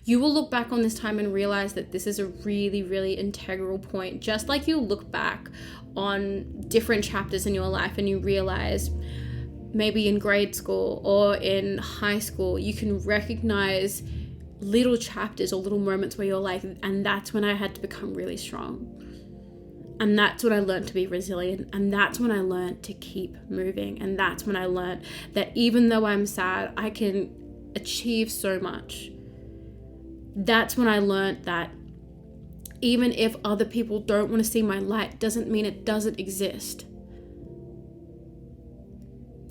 You will look back on this time and realize that this is a really, really integral point. Just like you look back on different chapters in your life and you realize maybe in grade school or in high school, you can recognize little chapters or little moments where you're like, and that's when I had to become really strong. And that's when I learned to be resilient. And that's when I learned to keep moving. And that's when I learned that even though I'm sad, I can achieve so much. That's when I learned that even if other people don't want to see my light, doesn't mean it doesn't exist.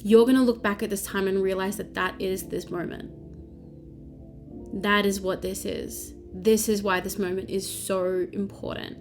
You're going to look back at this time and realize that that is this moment. That is what this is. This is why this moment is so important.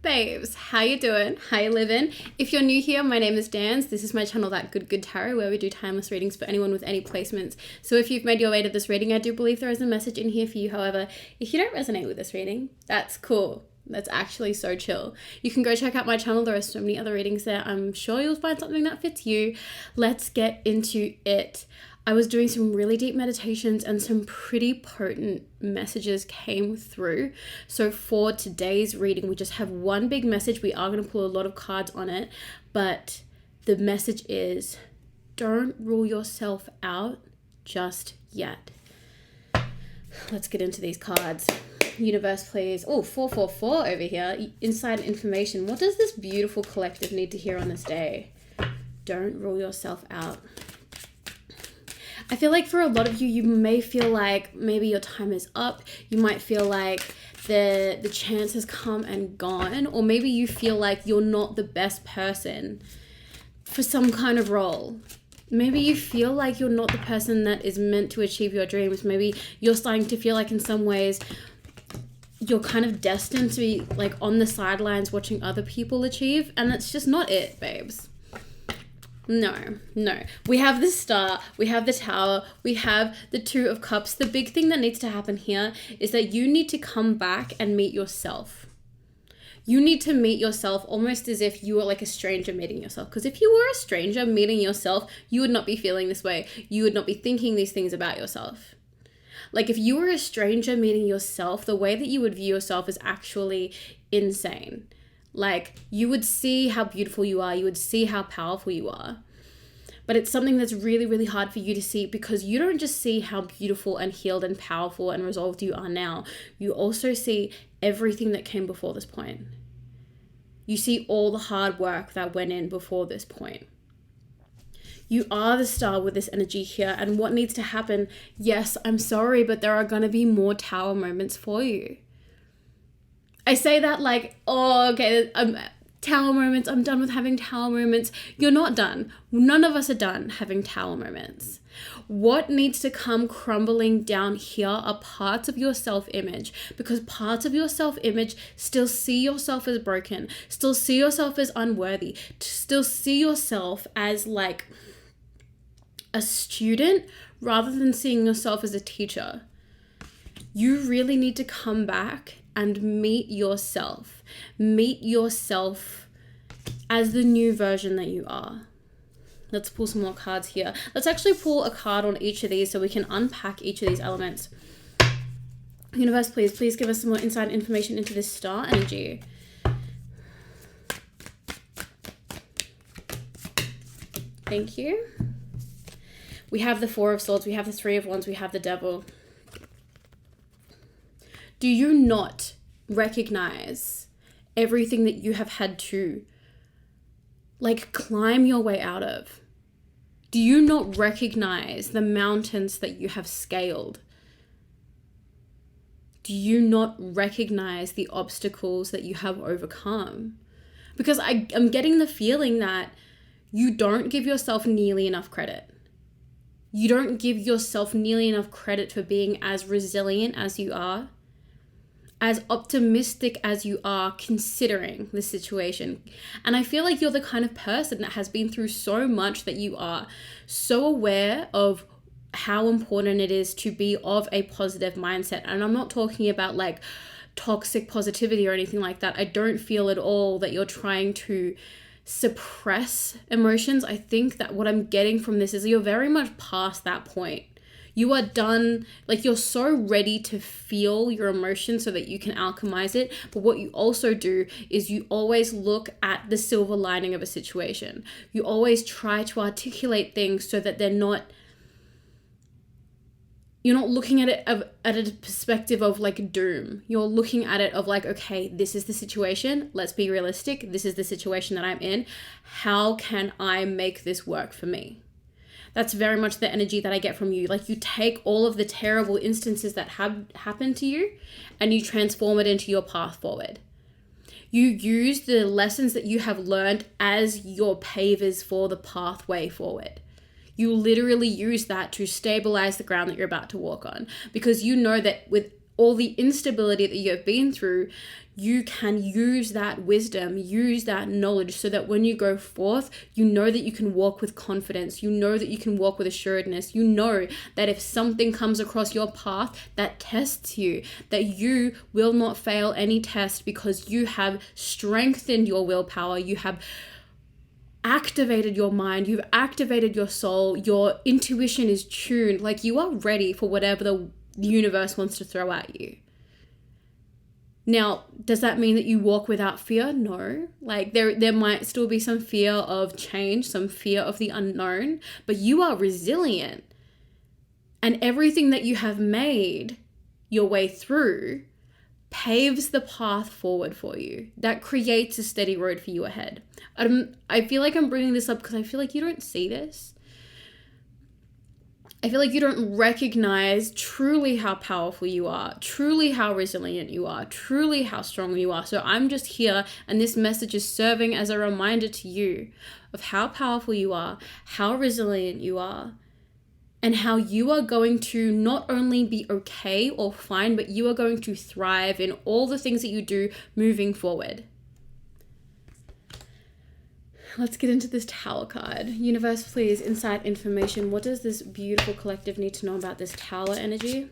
Babes, how you doing? How you living? If you're new here, my name is Dans. This is my channel, That Good Tarot, where we do timeless readings for anyone with any placements. So if you've made your way to this reading, I do believe there is a message in here for you. However, if you don't resonate with this reading, that's cool. That's actually so chill. You can go check out my channel. There are so many other readings there. I'm sure you'll find something that fits you. Let's get into it. I was doing some really deep meditations and some pretty potent messages came through. So for today's reading, we just have one big message. We are going to pull a lot of cards on it, but the message is, don't rule yourself out just yet. Let's get into these cards. Universe, please. Oh, 444 over here. Inside information. What does this beautiful collective need to hear on this day? Don't rule yourself out. I feel like for a lot of you, you may feel like maybe your time is up. You might feel like the chance has come and gone. Or maybe you feel like you're not the best person for some kind of role. Maybe you feel like you're not the person that is meant to achieve your dreams. Maybe you're starting to feel like in some ways you're kind of destined to be like on the sidelines watching other people achieve. And that's just not it, babes. No. We have the Star, we have the Tower, we have the Two of Cups. The big thing that needs to happen here is that you need to come back and meet yourself. You need to meet yourself almost as if you were like a stranger meeting yourself. Because if you were a stranger meeting yourself, you would not be feeling this way. You would not be thinking these things about yourself. Like if you were a stranger meeting yourself, the way that you would view yourself is actually insane. Like you would see how beautiful you are. You would see how powerful you are. But it's something that's really, really hard for you to see because you don't just see how beautiful and healed and powerful and resolved you are now. You also see everything that came before this point. You see all the hard work that went in before this point. You are the Star with this energy here. And what needs to happen? Yes, I'm sorry, but there are going to be more Tower moments for you. I say that like, oh, okay, Tower moments. I'm done with having Tower moments. You're not done. None of us are done having Tower moments. What needs to come crumbling down here are parts of your self-image, because parts of your self-image still see yourself as broken, still see yourself as unworthy, still see yourself as like a student rather than seeing yourself as a teacher. You really need to come back and meet yourself. Meet yourself as the new version that you are. Let's pull some more cards here. Let's actually pull a card on each of these so we can unpack each of these elements. Universe, please give us some more inside information into this Star energy. Thank you. We have the Four of Swords, we have the Three of Wands, we have the Devil. Do you not recognize everything that you have had to like climb your way out of? Do you not recognize the mountains that you have scaled? Do you not recognize the obstacles that you have overcome? Because I'm getting the feeling that you don't give yourself nearly enough credit. You don't give yourself nearly enough credit for being as resilient as you are, as optimistic as you are considering the situation. And I feel like you're the kind of person that has been through so much that you are so aware of how important it is to be of a positive mindset. And I'm not talking about like toxic positivity or anything like that. I don't feel at all that you're trying to suppress emotions. I think that what I'm getting from this is you're very much past that point. You are done, like you're so ready to feel your emotions so that you can alchemize it. But what you also do is you always look at the silver lining of a situation. You always try to articulate things so that you're not looking at it at a perspective of like doom. You're looking at it of like, okay, this is the situation. Let's be realistic. This is the situation that I'm in. How can I make this work for me? That's very much the energy that I get from you. Like you take all of the terrible instances that have happened to you and you transform it into your path forward. You use the lessons that you have learned as your pavers for the pathway forward. You literally use that to stabilize the ground that you're about to walk on, because you know that with all the instability that you have been through, you can use that wisdom, use that knowledge so that when you go forth, you know that you can walk with confidence. You know that you can walk with assuredness. You know that if something comes across your path that tests you, that you will not fail any test because you have strengthened your willpower. You have activated your mind, you've activated your soul, your intuition is tuned, like you are ready for whatever the universe wants to throw at you. Now, does that mean that you walk without fear? No. Like there might still be some fear of change, some fear of the unknown, but you are resilient. And everything that you have made your way through paves the path forward for you. That creates a steady road for you ahead. I feel like I'm bringing this up because I feel like you don't see this. I feel like you don't recognize truly how powerful you are, truly how resilient you are, truly how strong you are. So I'm just here, and this message is serving as a reminder to you of how powerful you are, how resilient you are, and how you are going to not only be okay or fine, but you are going to thrive in all the things that you do moving forward. Let's get into this Tower card. Universe, please, insight information. What does this beautiful collective need to know about this Tower energy?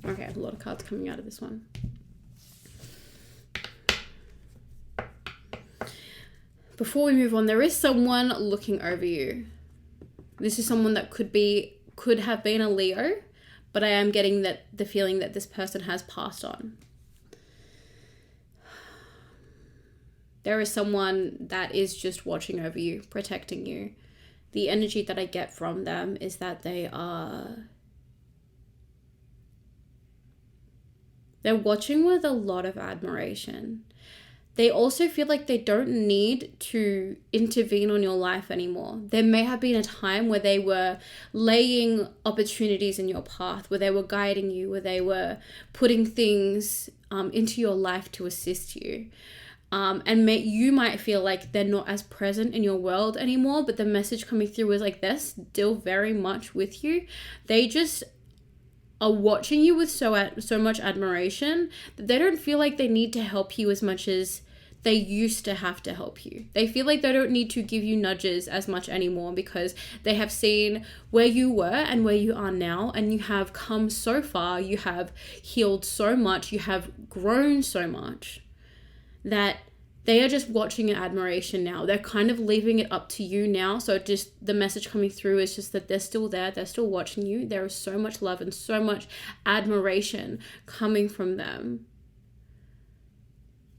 Okay, a lot of cards coming out of this one. Before we move on, there is someone looking over you. This is someone that could have been a Leo, but I am getting the feeling that this person has passed on. There is someone that is just watching over you, protecting you. The energy that I get from them is that they're watching with a lot of admiration. They also feel like they don't need to intervene on your life anymore. There may have been a time where they were laying opportunities in your path, where they were guiding you, where they were putting things into your life to assist you. You might feel like they're not as present in your world anymore, but the message coming through is like they're still very much with you. They just are watching you with so much admiration that they don't feel like they need to help you as much as they used to have to help you. They feel like they don't need to give you nudges as much anymore because they have seen where you were and where you are now, and you have come so far, you have healed so much, you have grown so much that they are just watching in admiration now. They're kind of leaving it up to you now. So just the message coming through is just that they're still there. They're still watching you. There is so much love and so much admiration coming from them.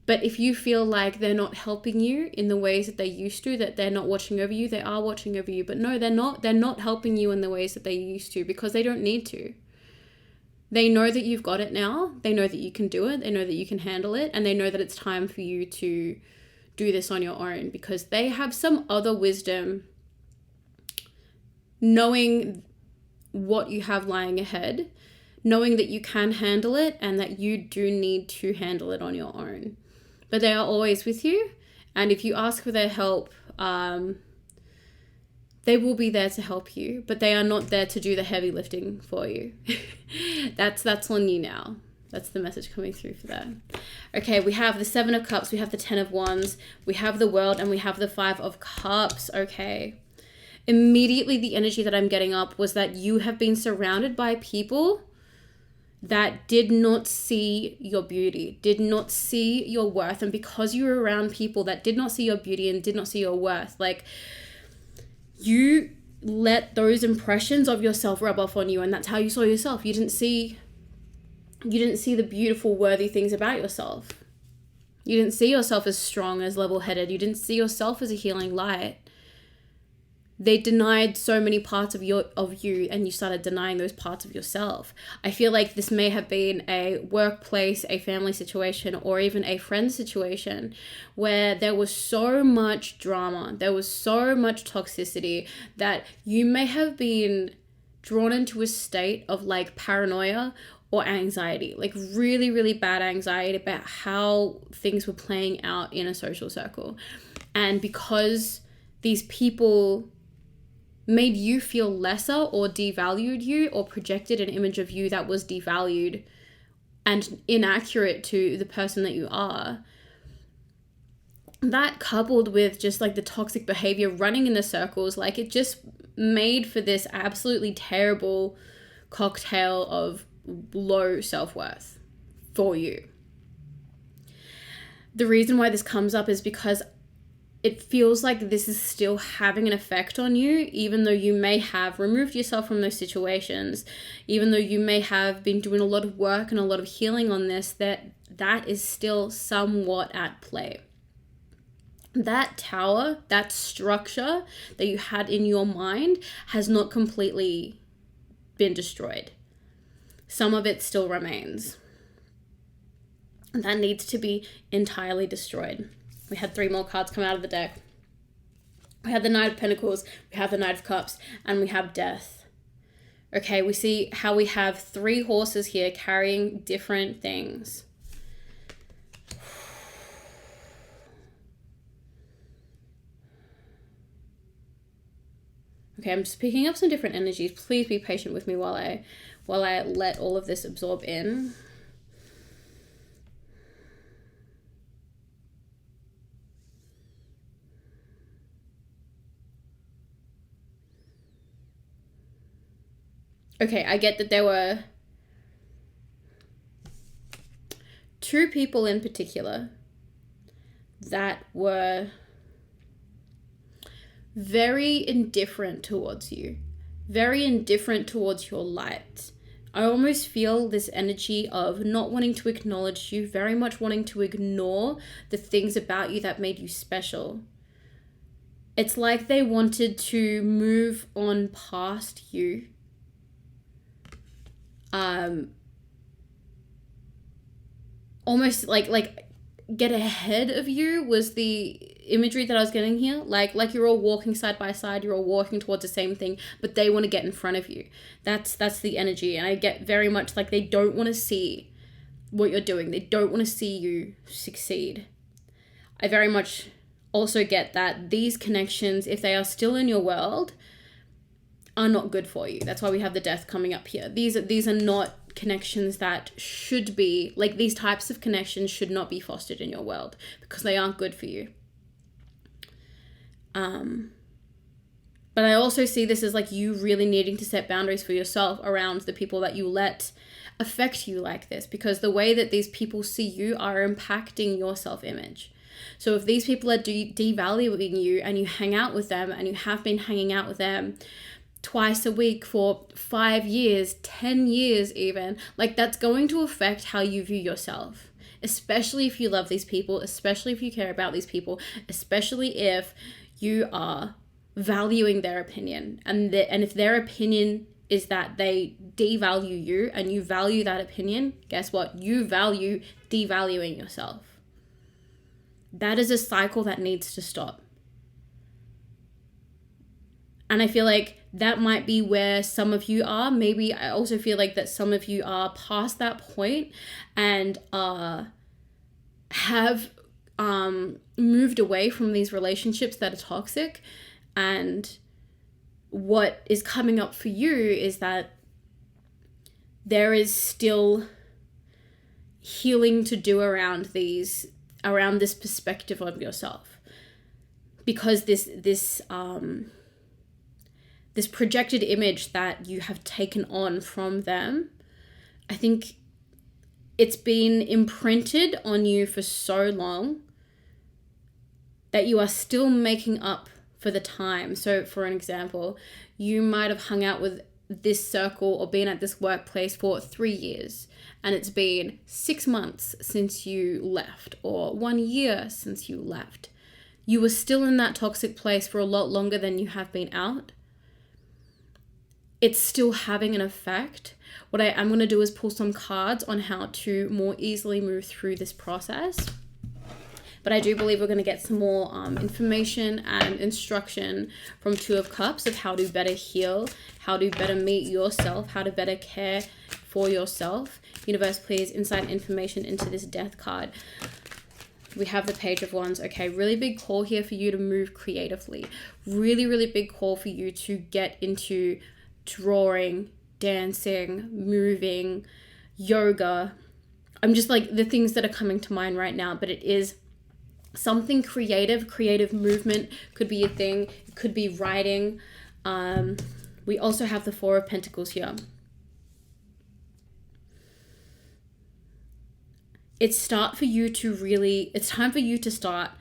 But if you feel like they're not helping you in the ways that they used to, that they're not watching over you, they are watching over you. But no, they're not. They're not helping you in the ways that they used to because they don't need to. They know that you've got it now. They know that you can do it. They know that you can handle it. And they know that it's time for you to do this on your own because they have some other wisdom, knowing what you have lying ahead, knowing that you can handle it and that you do need to handle it on your own. But they are always with you. And if you ask for their help, they will be there to help you, but they are not there to do the heavy lifting for you. That's on you now. That's the message coming through for that. Okay, we have the 7 of Cups, we have the 10 of Wands, we have the World, and we have the 5 of Cups. Okay. Immediately the energy that I'm getting up was that you have been surrounded by people that did not see your beauty, did not see your worth. And because you were around people that did not see your beauty and did not see your worth, like, you let those impressions of yourself rub off on you, and that's how you saw yourself. You didn't see the beautiful, worthy things about yourself. You didn't see yourself as strong, as level-headed. You didn't see yourself as a healing light. They denied so many parts of you, and you started denying those parts of yourself. I feel like this may have been a workplace, a family situation, or even a friend situation where there was so much drama, there was so much toxicity that you may have been drawn into a state of like paranoia or anxiety, like really, really bad anxiety about how things were playing out in a social circle. And because these people made you feel lesser or devalued you, or projected an image of you that was devalued and inaccurate to the person that you are, that coupled with just like the toxic behavior running in the circles, like it just made for this absolutely terrible cocktail of low self-worth for you. The reason why this comes up is because it feels like this is still having an effect on you, even though you may have removed yourself from those situations, even though you may have been doing a lot of work and a lot of healing on this, that is still somewhat at play. That tower, that structure that you had in your mind has not completely been destroyed. Some of it still remains. That needs to be entirely destroyed. We had 3 more cards come out of the deck. We had the Knight of Pentacles, we have the Knight of Cups, and we have Death. Okay, we see how we have 3 horses here carrying different things. Okay, I'm just picking up some different energies. Please be patient with me while I let all of this absorb in. Okay, I get that there were 2 people in particular that were very indifferent towards you, very indifferent towards your light. I almost feel this energy of not wanting to acknowledge you, very much wanting to ignore the things about you that made you special. It's like they wanted to move on past you. Almost like get ahead of you was the imagery that I was getting here. Like you're all walking side by side, you're all walking towards the same thing, but they want to get in front of you. That's the energy. And I get very much like they don't want to see what you're doing. They don't want to see you succeed. I very much also get that these connections, if they are still in your world, are not good for you. That's why we have the Death coming up here. These are not connections that should be, like, these types of connections should not be fostered in your world because they aren't good for you. But I also see this as like you really needing to set boundaries for yourself around the people that you let affect you like this, because the way that these people see you are impacting your self-image. So if these people are devaluing you and you hang out with them and you have been hanging out with them twice a week for 5 years, 10 years even, like that's going to affect how you view yourself, especially if you love these people, especially if you care about these people, especially if you are valuing their opinion. And if their opinion is that they devalue you and you value that opinion, guess what? You value devaluing yourself. That is a cycle that needs to stop. And I feel like that might be where some of you are. Maybe I also feel like that some of you are past that point and have moved away from these relationships that are toxic. And what is coming up for you is that there is still healing to do around this perspective of yourself, because this projected image that you have taken on from them, I think it's been imprinted on you for so long that you are still making up for the time. So for an example, you might have hung out with this circle or been at this workplace for 3 years, and it's been 6 months since you left, or 1 year since you left. You were still in that toxic place for a lot longer than you have been out. It's still having an effect. What I'm going to do is pull some cards on how to more easily move through this process. But I do believe we're going to get some more information and instruction from Two of Cups of how to better heal, how to better meet yourself, how to better care for yourself. Universe, please, insight information into this Death card. We have the Page of Wands. Okay, really big call here for you to move creatively. Really, really big call for you to get into drawing, dancing, moving, yoga. I'm just like the things that are coming to mind right now, but it is something creative movement could be a thing. It could be writing. We also have the Four of Pentacles here. It's time for you to start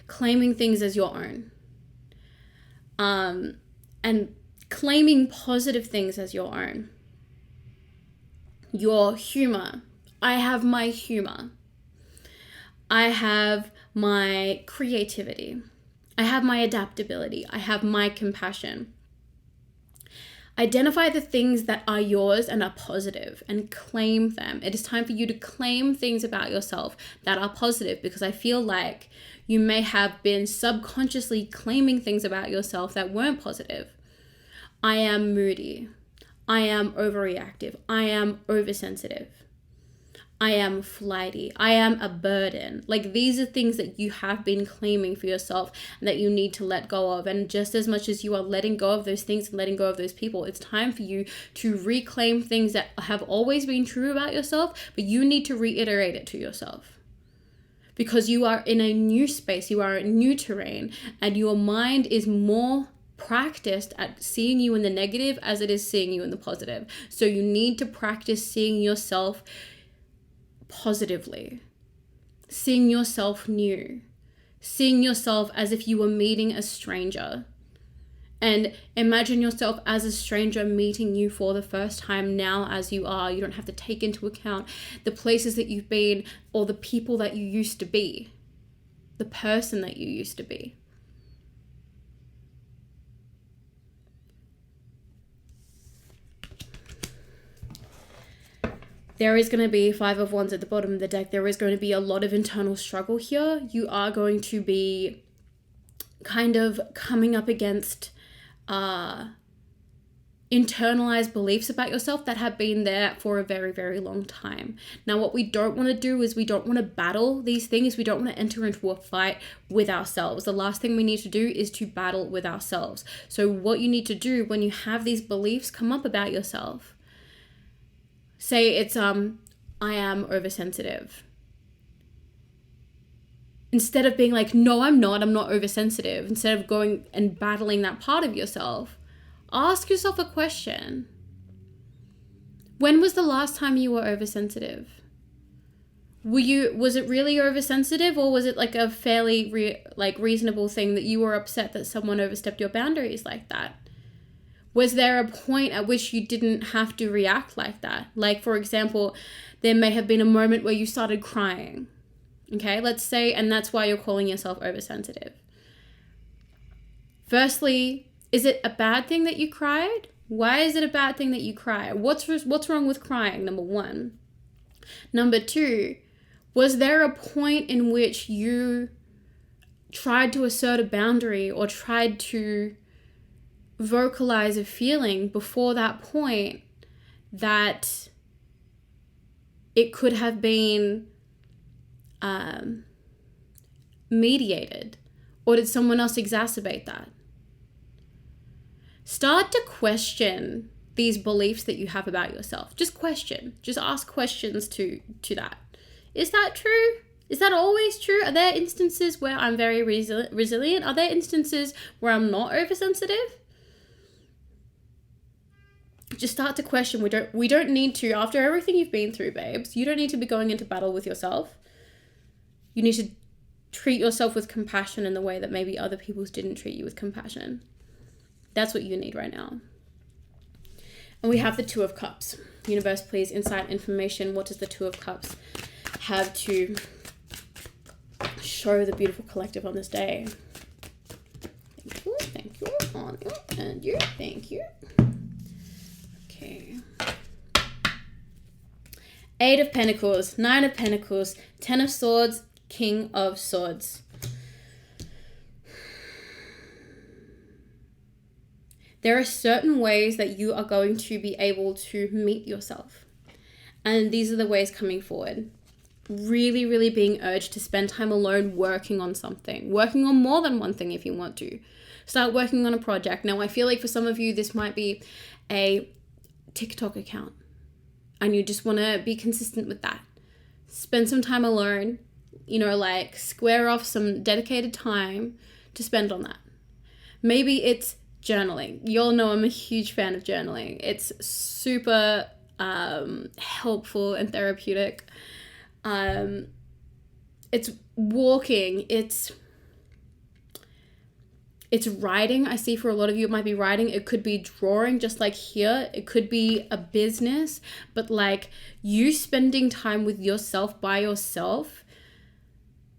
claiming things as your own. And claiming positive things as your own. Your humor. I have my humor. I have my creativity. I have my adaptability. I have my compassion. Identify the things that are yours and are positive and claim them. It is time for you to claim things about yourself that are positive, because I feel like you may have been subconsciously claiming things about yourself that weren't positive. I am moody. I am overreactive. I am oversensitive. I am flighty. I am a burden. Like, these are things that you have been claiming for yourself and that you need to let go of. And just as much as you are letting go of those things and letting go of those people, it's time for you to reclaim things that have always been true about yourself, but you need to reiterate it to yourself. Because you are in a new space, you are in new terrain, and your mind is more practiced at seeing you in the negative as it is seeing you in the positive. So you need to practice seeing yourself positively, seeing yourself new, seeing yourself as if you were meeting a stranger. And imagine yourself as a stranger meeting you for the first time now as you are. You don't have to take into account the places that you've been or the people that you used to be, the person that you used to be. There is going to be Five of Wands at the bottom of the deck. There is going to be a lot of internal struggle here. You are going to be kind of coming up against internalized beliefs about yourself that have been there for a very, very long time. Now, what we don't want to do is we don't want to battle these things. We don't want to enter into a fight with ourselves. The last thing we need to do is to battle with ourselves. So what you need to do when you have these beliefs come up about yourself, say it's, I am oversensitive. Instead of being like, no, I'm not oversensitive. Instead of going and battling that part of yourself, ask yourself a question. When was the last time you were oversensitive? Was it really oversensitive, or was it like a fairly reasonable thing that you were upset that someone overstepped your boundaries like that? Was there a point at which you didn't have to react like that? Like, for example, there may have been a moment where you started crying. Okay, let's say, and that's why you're calling yourself oversensitive. Firstly, is it a bad thing that you cried? Why is it a bad thing that you cry? What's wrong with crying, number one? Number two, was there a point in which you tried to assert a boundary or tried to vocalize a feeling before that point that it could have been mediated? Or did someone else exacerbate that? Start to question these beliefs that you have about yourself. Just question. Just ask questions to that. Is that true? Is that always true? Are there instances where I'm very resilient? Are there instances where I'm not oversensitive? Just start to question. We don't need to, after everything you've been through, babes, you don't need to be going into battle with yourself. You need to treat yourself with compassion in the way that maybe other people didn't treat you with compassion. That's what you need right now. And we have the Two of Cups. Universe, please, insight, information. What does the Two of Cups have to show the beautiful collective on this day? Thank you, on you, and you, thank you. Okay. 8 of Pentacles, 9 of Pentacles, 10 of Swords, King of Swords. There are certain ways that you are going to be able to meet yourself. And these are the ways coming forward. Really, really being urged to spend time alone working on something. Working on more than one thing if you want to. Start working on a project. Now, I feel like for some of you, this might be a TikTok account. And you just want to be consistent with that. Spend some time alone. You know, like square off some dedicated time to spend on that. Maybe it's journaling. You all know I'm a huge fan of journaling. It's super helpful and therapeutic. It's walking. It's writing. I see for a lot of you it might be writing. It could be drawing, just like here. It could be a business, but like you spending time with yourself by yourself.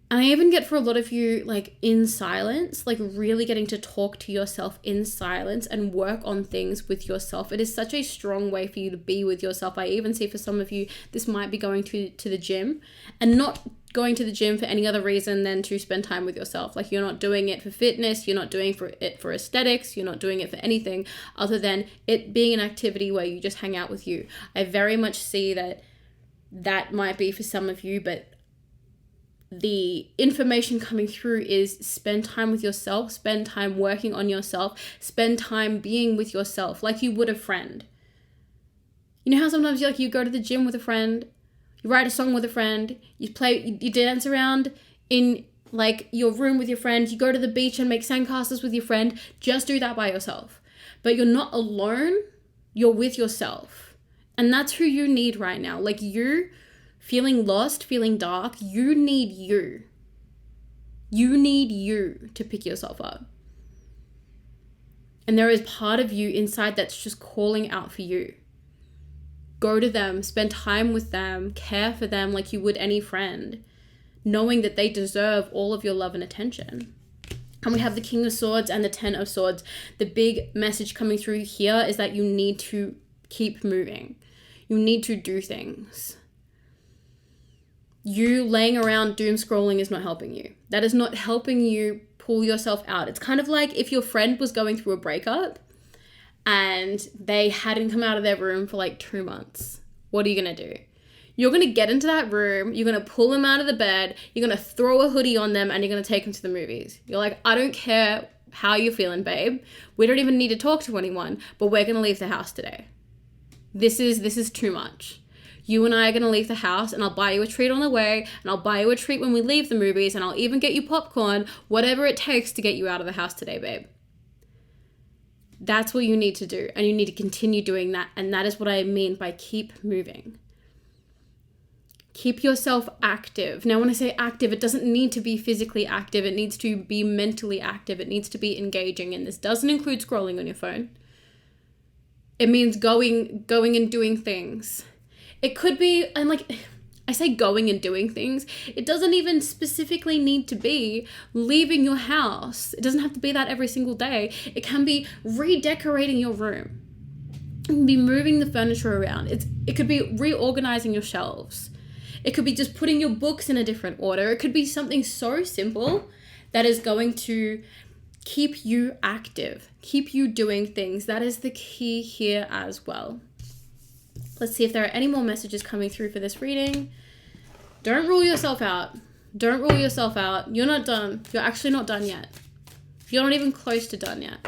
And I even get for a lot of you, like in silence, like really getting to talk to yourself in silence and work on things with yourself. It is such a strong way for you to be with yourself. I even see for some of you, this might be going to the gym, and not going to the gym for any other reason than to spend time with yourself. Like you're not doing it for fitness, you're not doing it for aesthetics, you're not doing it for anything other than it being an activity where you just hang out with you. I very much see that might be for some of you, but the information coming through is spend time with yourself, spend time working on yourself, spend time being with yourself like you would a friend. You know how sometimes you go to the gym with a friend, you write a song with a friend, you dance around in like your room with your friend, you go to the beach and make sandcastles with your friend. Just do that by yourself. But you're not alone, you're with yourself. And that's who you need right now. Like you feeling lost, feeling dark, you need you. You need you to pick yourself up. And there is part of you inside that's just calling out for you. Go to them, spend time with them, care for them like you would any friend, knowing that they deserve all of your love and attention. And we have the King of Swords and the 10 of Swords. The big message coming through here is that you need to keep moving. You need to do things. You laying around doom scrolling is not helping you. That is not helping you pull yourself out. It's kind of like if your friend was going through a breakup and they hadn't come out of their room for like 2 months. What are you going to do? You're going to get into that room, you're going to pull them out of the bed, you're going to throw a hoodie on them, and you're going to take them to the movies. You're like, I don't care how you're feeling, babe. We don't even need to talk to anyone, but we're going to leave the house today. This is too much. You and I are going to leave the house, and I'll buy you a treat on the way, and I'll buy you a treat when we leave the movies, and I'll even get you popcorn, whatever it takes to get you out of the house today, babe. That's what you need to do, and you need to continue doing that, and that is what I mean by keep moving. Keep yourself active. Now, when I say active, it doesn't need to be physically active. It needs to be mentally active. It needs to be engaging, and this doesn't include scrolling on your phone. It means going and doing things. It could be, and like I say going and doing things, it doesn't even specifically need to be leaving your house. It doesn't have to be that every single day. It can be redecorating your room. It can be moving the furniture around. It could be reorganizing your shelves. It could be just putting your books in a different order. It could be something so simple that is going to keep you active, keep you doing things. That is the key here as well. Let's see if there are any more messages coming through for this reading. Don't rule yourself out. Don't rule yourself out. You're not done. You're actually not done yet. You're not even close to done yet.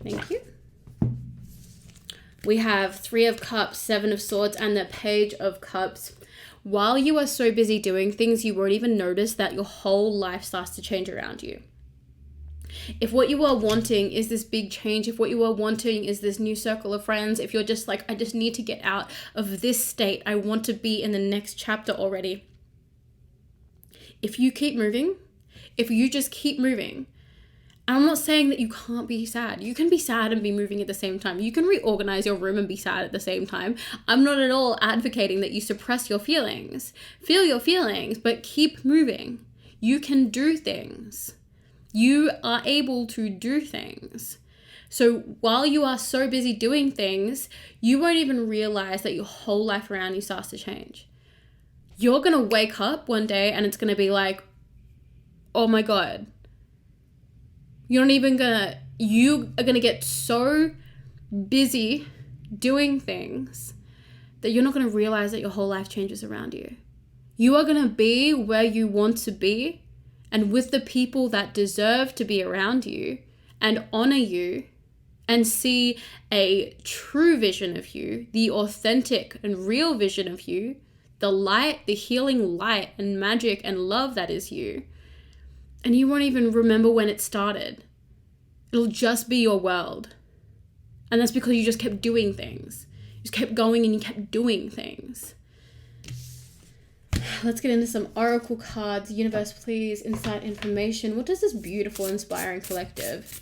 Thank you. We have 3 of Cups, 7 of Swords, and the Page of Cups. While you are so busy doing things, you won't even notice that your whole life starts to change around you. If what you are wanting is this big change, if what you are wanting is this new circle of friends, if you're just like, I just need to get out of this state, I want to be in the next chapter already. If you keep moving, if you just keep moving, I'm not saying that you can't be sad. You can be sad and be moving at the same time. You can reorganize your room and be sad at the same time. I'm not at all advocating that you suppress your feelings. Feel your feelings, but keep moving. You can do things. You are able to do things. So while you are so busy doing things, you won't even realize that your whole life around you starts to change. You're going to wake up one day and it's going to be like, oh my God. You are going to get so busy doing things that you're not going to realize that your whole life changes around you. You are going to be where you want to be and with the people that deserve to be around you and honor you and see a true vision of you, the authentic and real vision of you, the light, the healing light and magic and love that is you. And you won't even remember when it started. It'll just be your world. And that's because you just kept doing things. You just kept going and you kept doing things. Let's get into some oracle cards. Universe, please, insight information. What does this beautiful, inspiring collective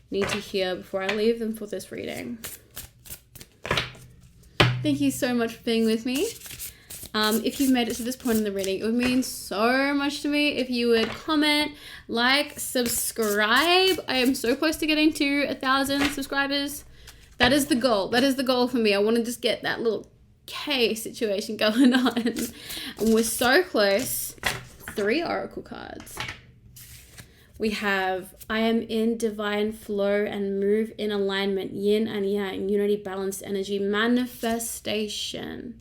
need to hear before I leave them for this reading? Thank you so much for being with me. If you've made it to this point in the reading, it would mean so much to me if you would comment, like, subscribe. I am so close to getting to 1,000 subscribers. That is the goal. That is the goal for me. I want to just get that little K situation going on. And we're so close. 3 oracle cards. We have, I am in divine flow and move in alignment, yin and yang, unity, balanced energy, manifestation.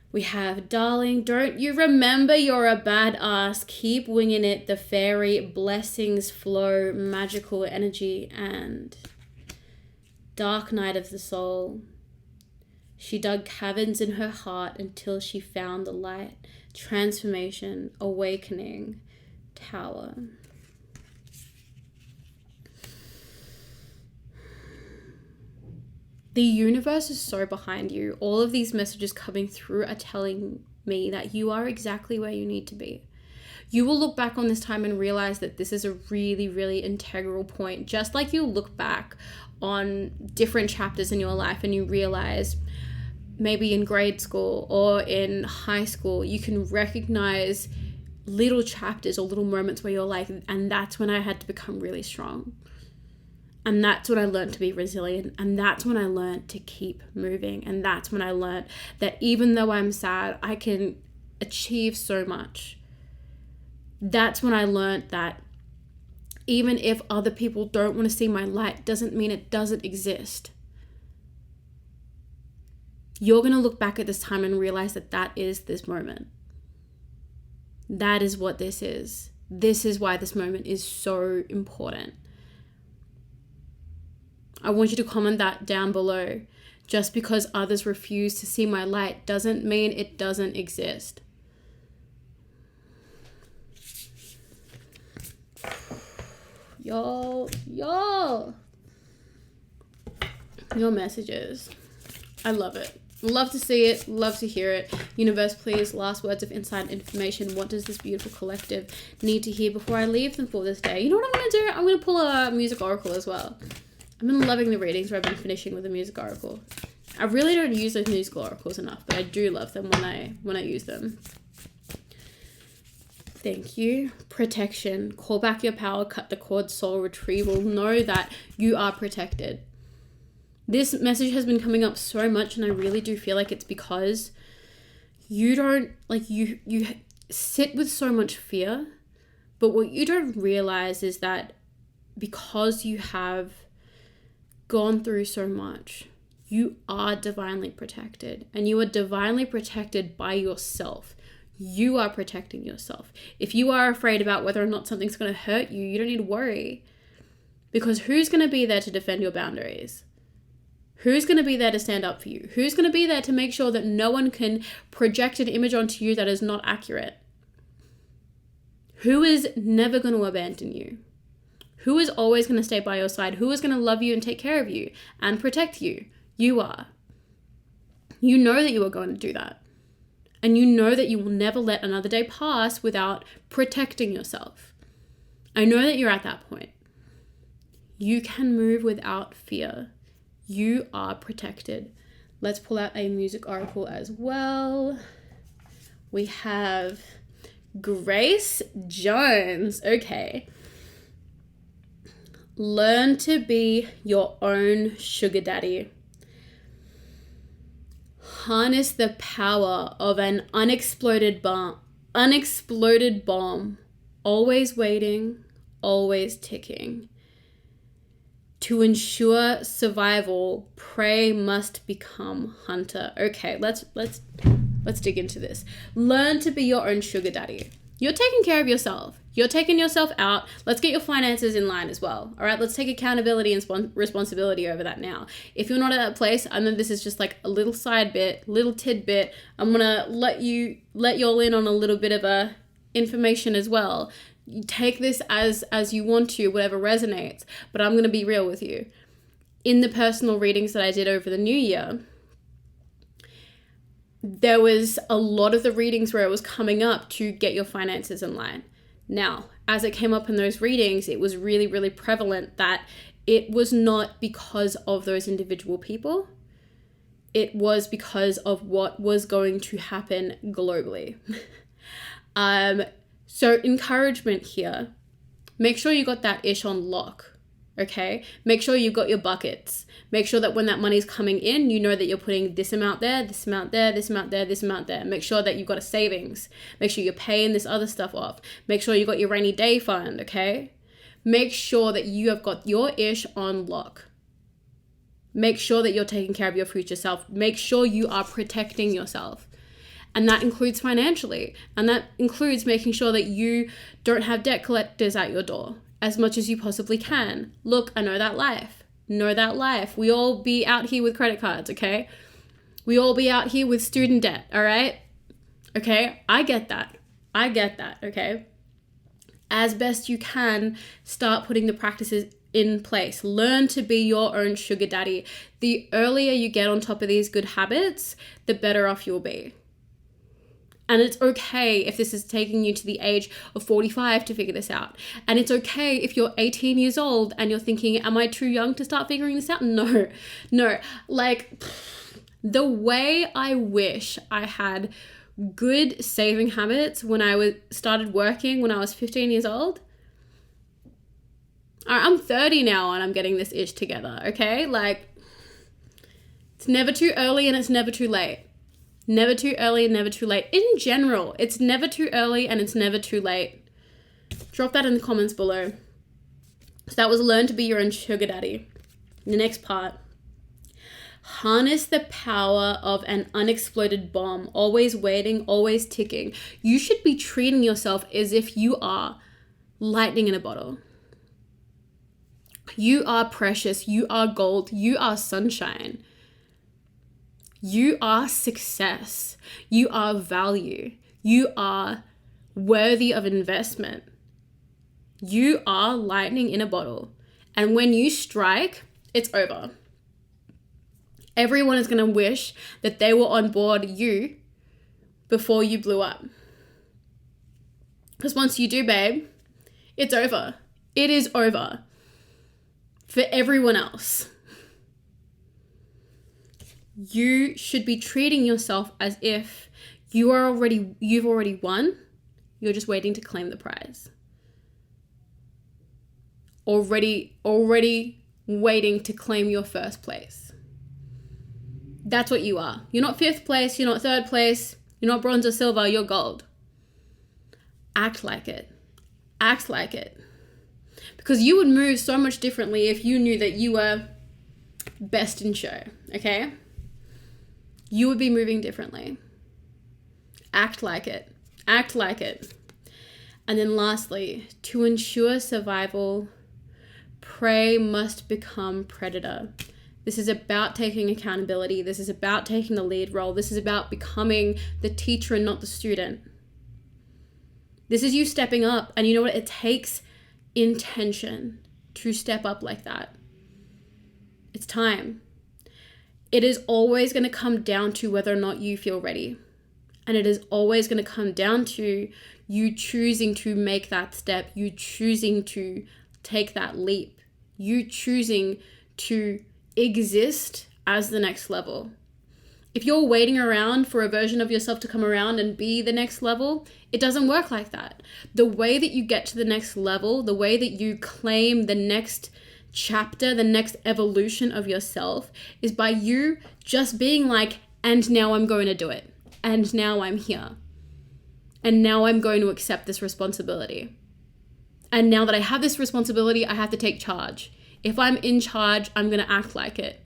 We have, darling, don't you remember you're a badass? Keep winging it. The fairy blessings flow, magical energy, and dark night of the soul. She dug caverns in her heart until she found the light. Transformation, awakening, tower. The universe is so behind you. All of these messages coming through are telling me that you are exactly where you need to be. You will look back on this time and realize that this is a really, really integral point. Just like you look back on different chapters in your life and you realize maybe in grade school or in high school, you can recognize little chapters or little moments where you're like, and that's when I had to become really strong. And that's when I learned to be resilient. And that's when I learned to keep moving. And that's when I learned that even though I'm sad, I can achieve so much. That's when I learned that even if other people don't want to see my light, doesn't mean it doesn't exist. You're going to look back at this time and realize that that is this moment. That is what this is. This is why this moment is so important. I want you to comment that down below. Just because others refuse to see my light doesn't mean it doesn't exist. Y'all. Your messages. I love it. Love to see it. Love to hear it. Universe, please, last words of inside information. What does this beautiful collective need to hear before I leave them for this day? You know what I'm going to do? I'm going to pull a music oracle as well. I've been loving the readings where I've been finishing with a music oracle. I really don't use those musical oracles enough, but I do love them when I use them. Thank you. Protection. Call back your power, cut the cord, soul retrieval. Know that you are protected. This message has been coming up so much, and I really do feel like it's because you don't, like, you sit with so much fear, but what you don't realize is that because you have gone through so much, you are divinely protected, and you are divinely protected by yourself. You are protecting yourself. If you are afraid about whether or not something's going to hurt you, you don't need to worry. Because who's going to be there to defend your boundaries? Who's going to be there to stand up for you? Who's going to be there to make sure that no one can project an image onto you that is not accurate? Who is never going to abandon you? Who is always going to stay by your side? Who is going to love you and take care of you and protect you? You are. You know that you are going to do that. And you know that you will never let another day pass without protecting yourself. I know that you're at that point. You can move without fear. You are protected. Let's pull out a music oracle as well. We have Grace Jones. Okay. Learn to be your own sugar daddy. Harness the power of an unexploded bomb, always waiting, always ticking. To ensure survival, prey must become hunter. Okay, let's dig into this. Learn to be your own sugar daddy. You're taking care of yourself. You're taking yourself out. Let's get your finances in line as well. All right, let's take accountability and responsibility over that now. If you're not at that place, I know this is just like a little side bit, little tidbit. I'm gonna let you all in on a little bit of a information as well. You take this as you want to, whatever resonates. But I'm gonna be real with you. In the personal readings that I did over the new year, there was a lot of the readings where it was coming up to get your finances in line. Now, as it came up in those readings, it was really, really prevalent that it was not because of those individual people. It was because of what was going to happen globally. So encouragement here. Make sure you got that ish on lock. Okay, make sure you've got your buckets. Make sure that when that money's coming in, you know that you're putting this amount there, this amount there, this amount there, this amount there. Make sure that you've got a savings. Make sure you're paying this other stuff off. Make sure you got your rainy day fund, okay? Make sure that you have got your ish on lock. Make sure that you're taking care of your future self. Make sure you are protecting yourself. And that includes financially. And that includes making sure that you don't have debt collectors at your door as much as you possibly can. Look, I know that life. We all be out here with credit cards, okay? We all be out here with student debt, all right? Okay, I get that, okay? As best you can, start putting the practices in place. Learn to be your own sugar daddy. The earlier you get on top of these good habits, the better off you'll be. And it's okay if this is taking you to the age of 45 to figure this out. And it's okay if you're 18 years old and you're thinking, am I too young to start figuring this out? No. Like, the way I wish I had good saving habits when I started working when I was 15 years old. I'm 30 now and I'm getting this itch together, okay? Like, it's never too early and it's never too late. Never too early and never too late. In general, it's never too early and it's never too late. Drop that in the comments below. So that was learn to be your own sugar daddy. The next part. Harness the power of an unexploded bomb. Always waiting, always ticking. You should be treating yourself as if you are lightning in a bottle. You are precious. You are gold. You are sunshine. You are success. You are value. You are worthy of investment. You are lightning in a bottle. And when you strike, it's over. Everyone is going to wish that they were on board you before you blew up. Because once you do, babe, it's over. It is over for everyone else. You should be treating yourself as if you've already won. You're just waiting to claim the prize. Already waiting to claim your first place. That's what you are. You're not fifth place. You're not third place. You're not bronze or silver. You're gold. Act like it. Act like it. Because you would move so much differently if you knew that you were best in show, okay? You would be moving differently. Act like it. Act like it. And then lastly, to ensure survival, Prey must become predator. This is about taking accountability. This is about taking the lead role. This is about becoming the teacher and not the student. This is you stepping up. And you know what? It takes intention to step up like that. It's time. It is always going to come down to whether or not you feel ready. And it is always going to come down to you choosing to make that step, you choosing to take that leap, you choosing to exist as the next level. If you're waiting around for a version of yourself to come around and be the next level, it doesn't work like that. The way that you get to the next level, the way that you claim the next chapter, the next evolution of yourself, is by you just being like, and now I'm going to do it. And now I'm here. And now I'm going to accept this responsibility. And now that I have this responsibility, I have to take charge. If I'm in charge, I'm going to act like it.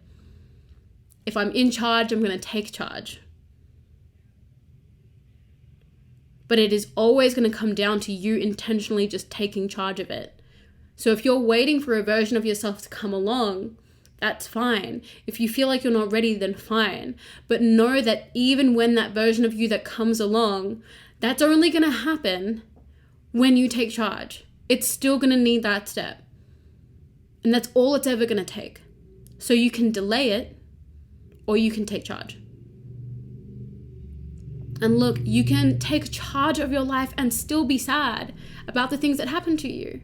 If I'm in charge, I'm going to take charge. But it is always going to come down to you intentionally just taking charge of it. So if you're waiting for a version of yourself to come along, that's fine. If you feel like you're not ready, then fine. But know that even when that version of you that comes along, that's only going to happen when you take charge. It's still going to need that step. And that's all it's ever going to take. So you can delay it or you can take charge. And look, you can take charge of your life and still be sad about the things that happen to you.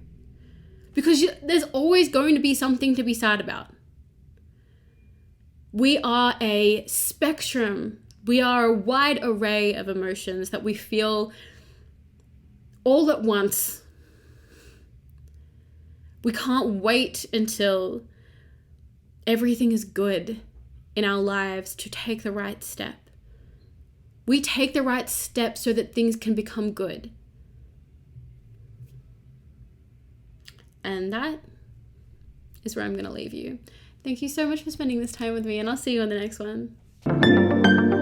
Because there's always going to be something to be sad about. We are a spectrum. We are a wide array of emotions that we feel all at once. We can't wait until everything is good in our lives to take the right step. We take the right step so that things can become good. And that is where I'm going to leave you. Thank you so much for spending this time with me, and I'll see you on the next one.